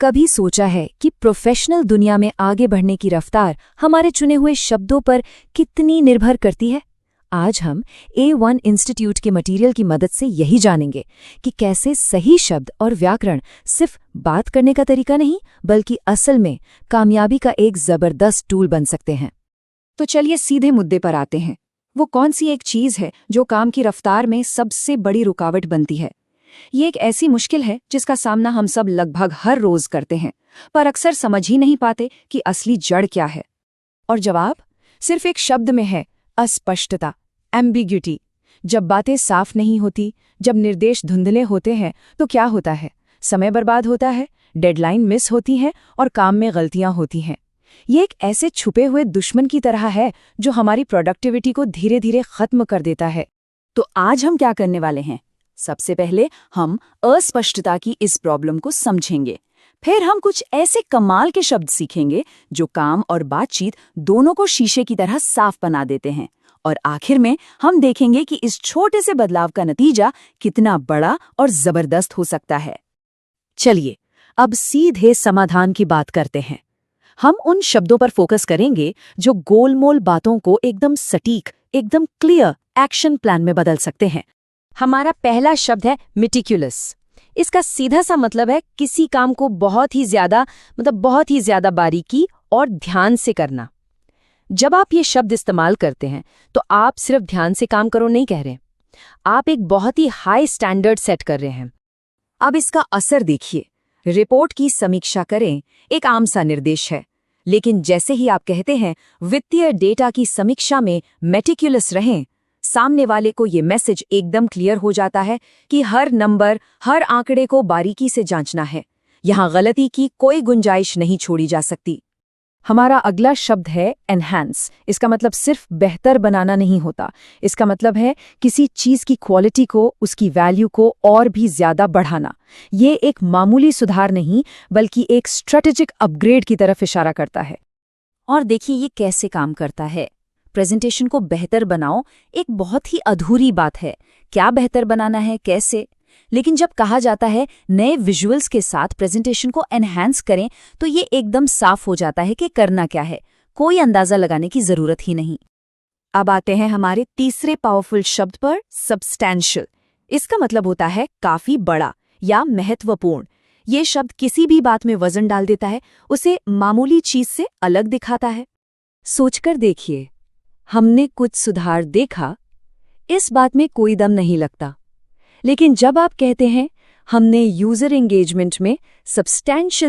कभी सोचा है कि प्रोफेशनल दुनिया में आगे बढ़ने की रफ्तार हमारे चुने हुए शब्दों पर कितनी निर्भर करती है? आज हम A1 इंस्टीट्यूट के मटेरियल की मदद से यही जानेंगे कि कैसे सही शब्द और व्याकरण सिर्फ बात करने का तरीका नहीं, बल्कि असल में कामयाबी का एक जबरदस्त टूल बन सकते हैं। तो चलिए सीधे मुद्दे पर आते हैं। वो कौन सी एक चीज है जो काम की रफ्तार में सबसे बड़ी रुकावट बनती है? ये एक ऐसी मुश्किल है जिसका सामना हम सब लगभग हर रोज करते हैं, पर अक्सर समझ ही नहीं पाते कि असली जड़ क्या है। और जवाब सिर्फ एक शब्द में है: अस्पष्टता, एम्बिग्यूटी। जब बातें साफ नहीं होती, जब निर्देश धुंधले होते हैं, तो क्या होता है? समय बर्बाद होता है, डेडलाइन मिस होती है और काम में गलतियां होती हैं। ये एक ऐसे छुपे हुए दुश्मन की तरह है जो हमारी प्रोडक्टिविटी को धीरे धीरे खत्म कर देता है। तो आज हम क्या करने वाले हैं? सबसे पहले हम अस्पष्टता की इस प्रॉब्लम को समझेंगे। फिर हम कुछ ऐसे कमाल के शब्द सीखेंगे जो काम और बातचीत दोनों को शीशे की तरह साफ बना देते हैं। और आखिर में हम देखेंगे कि इस छोटे से बदलाव का नतीजा कितना बड़ा और जबरदस्त हो सकता है। चलिए अब सीधे समाधान की बात करते हैं। हम उन शब्दों पर फोकस करेंगे जो गोलमोल बातों को एकदम सटीक, एकदम क्लियर एक्शन प्लान में बदल सकते हैं। हमारा पहला शब्द है मेटिकुलस। इसका सीधा सा मतलब है किसी काम को बहुत ही ज्यादा बारीकी और ध्यान से करना। जब आप ये शब्द इस्तेमाल करते हैं तो आप सिर्फ ध्यान से काम करो नहीं कह रहे, आप एक बहुत ही हाई स्टैंडर्ड सेट कर रहे हैं। अब इसका असर देखिए। रिपोर्ट की समीक्षा करें, एक आम सा निर्देश है, लेकिन जैसे ही आप कहते हैं वित्तीय डेटा की समीक्षा में मेटिकुलस रहें, सामने वाले को ये मैसेज एकदम क्लियर हो जाता है कि हर नंबर, हर आंकड़े को बारीकी से जांचना है। यहां गलती की कोई गुंजाइश नहीं छोड़ी जा सकती। हमारा अगला शब्द है एनहांस। इसका मतलब सिर्फ बेहतर बनाना नहीं होता। इसका मतलब है किसी चीज की क्वालिटी को, उसकी वैल्यू को और भी ज्यादा बढ़ाना। ये एक मामूली सुधार नहीं, बल्कि एक स्ट्रेटेजिक अपग्रेड की तरफ इशारा करता है। और देखिए ये कैसे काम करता है। प्रेजेंटेशन को बेहतर बनाओ एक बहुत ही अधूरी बात है। क्या बेहतर बनाना है, कैसे? लेकिन जब कहा जाता है नए विजुअल्स के साथ प्रेजेंटेशन को एनहांस करें, तो ये एकदम साफ हो जाता है कि करना क्या है। कोई अंदाजा लगाने की जरूरत ही नहीं। अब आते हैं हमारे तीसरे पावरफुल शब्द पर, सब्सटैंशियल। इसका मतलब होता है काफी बड़ा या महत्वपूर्ण। ये शब्द किसी भी बात में वजन डाल देता है, उसे मामूली चीज से अलग दिखाता है। सोचकर देखिए, हमने कुछ सुधार देखा, इस बात में कोई दम नहीं लगता। लेकिन जब आप कहते हैं हमने यूजर एंगेजमेंट में सब्सटैंशियल